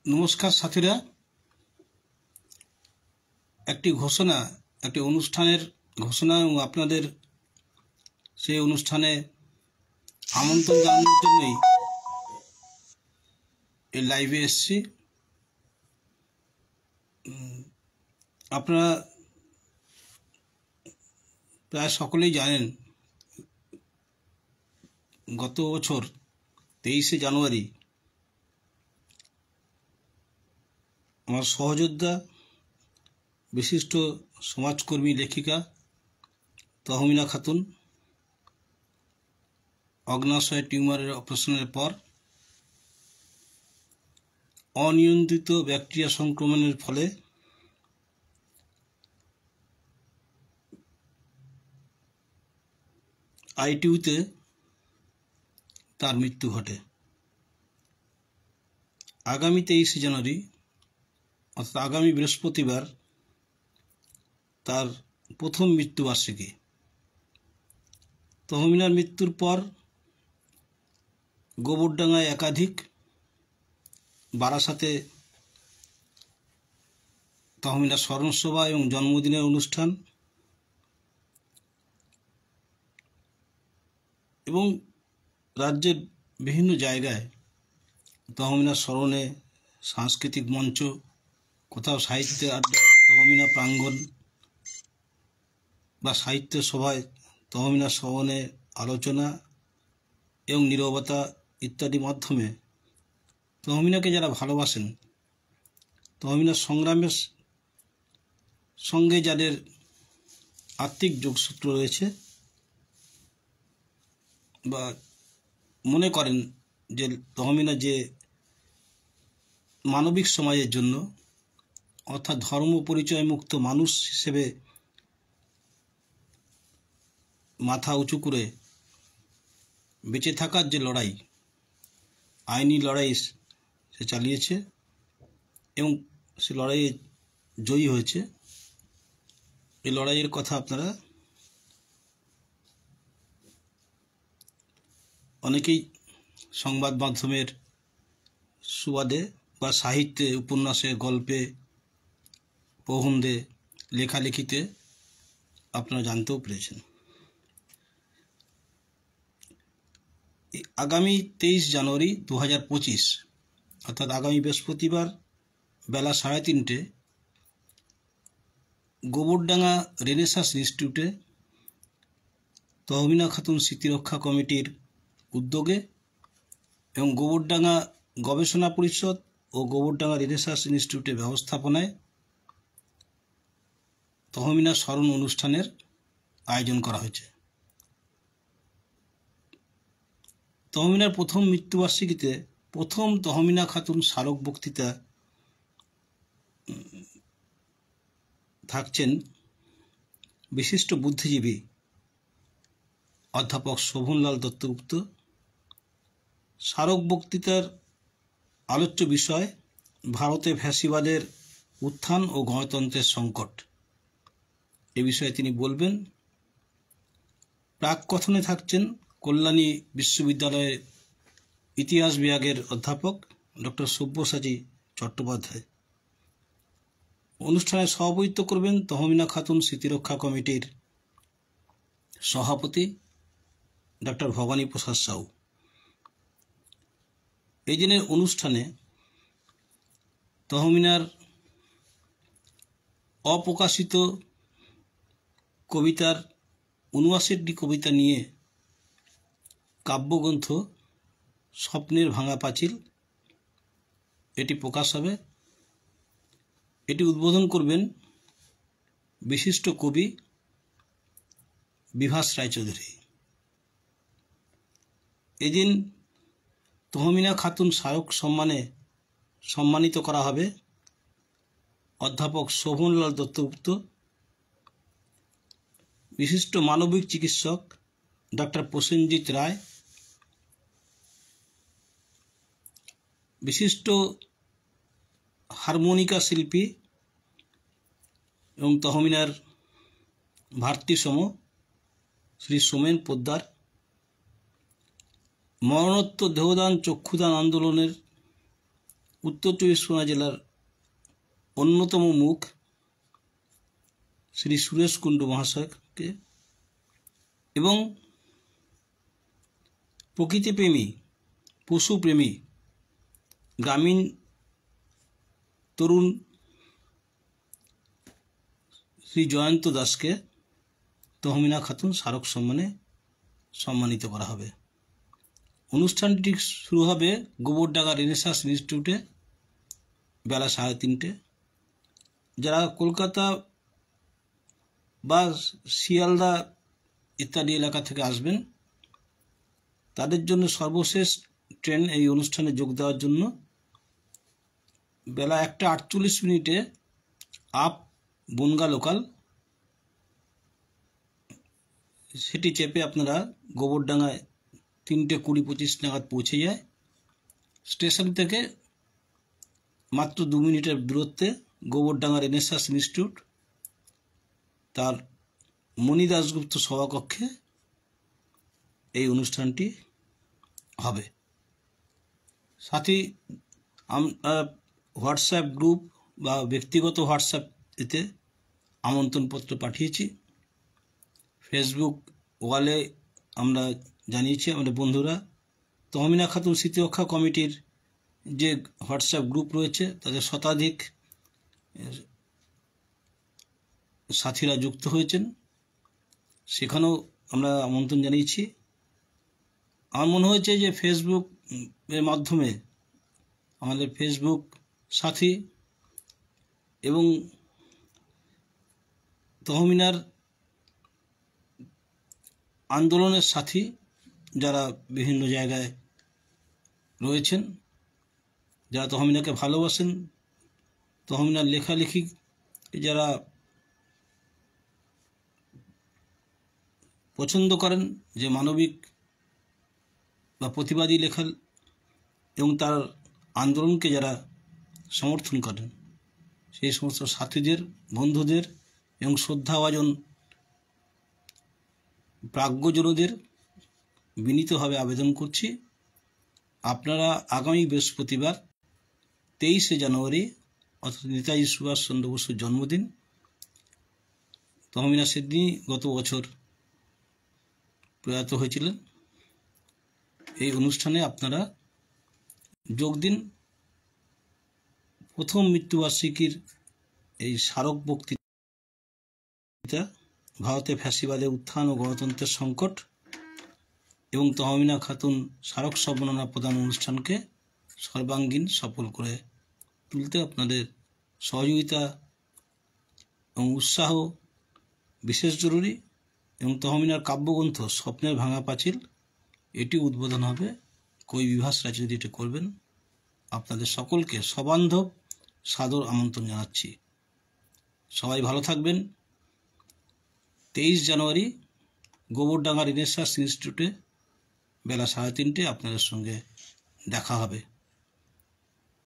নমস্কার সাথীরা, একটি অনুষ্ঠানের ঘোষণা এবং আপনাদের সেই অনুষ্ঠানে আমন্ত্রণ জানানোর জন্যই এই লাইভে এসেছি। আপনারা প্রায় সকলেই জানেন, গত বছর 23শে জানুয়ারি আমার সহযোদ্ধা বিশিষ্ট সমাজকর্মী লেখিকা তহমিনা খাতুন অগ্নাশয় টিউমারের অপারেশনের পর অনিয়ন্ত্রিত ব্যাকটেরিয়া সংক্রমণের ফলে আইটিইউতে তার মৃত্যু ঘটে। আগামী 23শে জানুয়ারি অর্থাৎ আগামী বৃহস্পতিবার তার প্রথম মৃত্যুবার্ষিকী। তহমিনার মৃত্যুর পর গোবরডাঙ্গায় একাধিক, বারাসাতে তহমিনার স্মরণসভা এবং জন্মদিনের অনুষ্ঠান এবং রাজ্যের বিভিন্ন জায়গায় তহমিনার স্মরণে সাংস্কৃতিক মঞ্চ, কোথাও সাহিত্যের আড্ডা, তহমিনা প্রাঙ্গণ বা সাহিত্য সভায় তহমিনার স্মরণে আলোচনা এবং নীরবতা ইত্যাদি মাধ্যমে তহমিনাকে যারা ভালোবাসেন, তহমিনার সংগ্রামের সঙ্গে যাদের আত্মিক যোগসূত্র রয়েছে বা মনে করেন যে তহমিনা যে মানবিক সমাজের জন্য অর্থাৎ ধর্ম পরিচয় মুক্ত মানুষ হিসেবে মাথা উঁচু করে বেঁচে থাকার যে লড়াই, আইনি লড়াই সে চালিয়েছে এবং সে লড়াইয়ে জয়ী হয়েছে। এই লড়াইয়ের কথা আপনারা অনেকেই সংবাদ মাধ্যমের সুবাদে বা সাহিত্যে, উপন্যাসে, গল্পে, প্রবন্ধে, লেখালেখিতে আপনারা জানতেও পেরেছেন। আগামী 23 জানুয়ারি 2025 অর্থাৎ আগামী বৃহস্পতিবার বেলা 3:30 গোবরডাঙ্গা রেনেসাঁস ইনস্টিটিউটে তহমিনা খাতুন স্মৃতিরক্ষা কমিটির উদ্যোগে এবং গোবরডাঙ্গা গবেষণা পরিষদ ও গোবরডাঙ্গা রেনেসাঁস ইনস্টিটিউটের ব্যবস্থাপনায় তহমিনা স্মরণ অনুষ্ঠানের আয়োজন করা হয়েছে। তহমিনার প্রথম মৃত্যুবার্ষিকীতে প্রথম তহমিনা খাতুন স্মারক বক্তৃতা থাকছেন বিশিষ্ট বুদ্ধিজীবী অধ্যাপক শোভনলাল দত্তগুপ্ত। স্মারক বক্তৃতার আলোচ্য বিষয় ভারতে ফ্যাসিবাদের উত্থান ও গণতন্ত্রের সংকট। এ বিষয়ে তিনি বলবেন। প্রাক কথনে থাকছেন কল্যাণী বিশ্ববিদ্যালয়ের ইতিহাস বিভাগের অধ্যাপক ডক্টর সব্যসাচী চট্টোপাধ্যায়। অনুষ্ঠানে সভাপতিত্ব করবেন তহমিনা খাতুন স্মৃতিরক্ষা কমিটির সভাপতি ডক্টর ভবানী প্রসাদ সাউ। এই দিনের অনুষ্ঠানে তহমিনার অপ্রকাশিত কবিতার 79টি কবিতা নিয়ে কাব্যগ্রন্থ স্বপ্নের ভাঙা পাঁচিল এটি প্রকাশ হবে। এটি উদ্বোধন করবেন বিশিষ্ট কবি বিভাস রায়চৌধুরী। এদিন তহমিনা খাতুন স্মারক সম্মানে সম্মানিত করা হবে অধ্যাপক শোভনলাল দত্তগুপ্ত, বিশিষ্ট মানবিক চিকিৎসক ডক্টর প্রসেনজিৎ রায়, বিশিষ্ট হারমোনিকা শিল্পী এবং তহমিনার ভাতৃসম শ্রী সোমেন পোদ্দার, মরণোত্তর দেহদান চক্ষুদান আন্দোলনের উত্তর চব্বিশ পরগনা জেলার অন্যতম মুখ শ্রী সুরেশ কুণ্ডু মহাশয়কে এবং প্রকৃতিপ্রেমী, পশুপ্রেমী, গ্রামীণ তরুণ শ্রী জয়ন্ত দাসকে তহমিনা খাতুন স্মারক সম্মানে সম্মানিত করা হবে। অনুষ্ঠানটি শুরু হবে গোবরডাঙ্গা রেনেসাঁস ইনস্টিটিউটে বেলা 3:30। যারা কলকাতা বা শিয়ালদা ইত্যাদি এলাকা থেকে আসবেন তাদের জন্য সর্বশেষ ট্রেন এই অনুষ্ঠানে যোগ দেওয়ার জন্য বেলা 1:48 আপ বনগা লোকাল, সেটি চেপে আপনারা গোবরডাঙ্গায় 3:20-25 নাগাদ পৌঁছে যায়। স্টেশন থেকে মাত্র 2 মিনিটের দূরত্বে গোবরডাঙ্গা রেনেসাঁস ইনস্টিটিউট, তার মণি দাশগুপ্ত সভাকক্ষে এই অনুষ্ঠানটি হবে। সাথে আমরা হোয়াটসঅ্যাপ গ্রুপ বা ব্যক্তিগত হোয়াটসঅ্যাপ এতে আমন্ত্রণপত্র পাঠিয়েছি। ফেসবুক ওয়ালে আমরা জানিয়েছি আমাদের বন্ধুরা। তহমিনা খাতুন স্মৃতিরক্ষা কমিটির যে হোয়াটসঅ্যাপ গ্রুপ রয়েছে তাদের শতাধিক সাথীরা যুক্ত হয়েছেন, সেখানেও আমরা আমন্ত্রণ জানিয়েছি। আমার মনে হয়েছে যে ফেসবুক এর মাধ্যমে আমাদের ফেসবুক সাথী এবং তহমিনার আন্দোলনের সাথী যারা বিভিন্ন জায়গায় রয়েছেন, যারা তহমিনাকে ভালোবাসেন, তহমিনার লেখালেখি যারা পছন্দ করেন, যে মানবিক বা প্রতিবাদী লেখা এবং তার আন্দোলনকে যারা সমর্থন করেন, সেই সমস্ত সাথীদের, বন্ধুদের এবং শ্রদ্ধাভাজন প্রাজ্ঞজনদের বিনীতভাবে আবেদন করছি, আপনারা আগামী বৃহস্পতিবার 23শে জানুয়ারি অর্থাৎ নেতাজি সুভাষচন্দ্র বসুর জন্মদিন, তহমিনা সেদিনই গত বছর প্রয়াত হয়েছিলেন, এই অনুষ্ঠানে আপনারা যোগ দিন। প্রথম মৃত্যুবার্ষিকীর এই স্মারক বক্তৃতা ভারতে ফ্যাসিবাদের উত্থান ও গণতন্ত্রের সংকট এবং তহমিনা খাতুন স্মারক সম্মাননা প্রদান অনুষ্ঠানকে সর্বাঙ্গীন সফল করে তুলতে আপনাদের সহযোগিতা এবং উৎসাহ বিশেষ জরুরি। এবং তহমিনার কাব্যগ্রন্থ স্বপ্নের ভাঙা পাঁচিল, এটি উদ্বোধন হবে, কই বিভাস রাজনীতিটি করবেন। আপনাদের সকলকে সবান্ধব সাদর আমন্ত্রণ জানাচ্ছি। সবাই ভালো থাকবেন। 23 জানুয়ারি গোবরডাঙ্গা রেনেসাঁস ইনস্টিটিউটে বেলা 3:30 আপনাদের সঙ্গে দেখা হবে।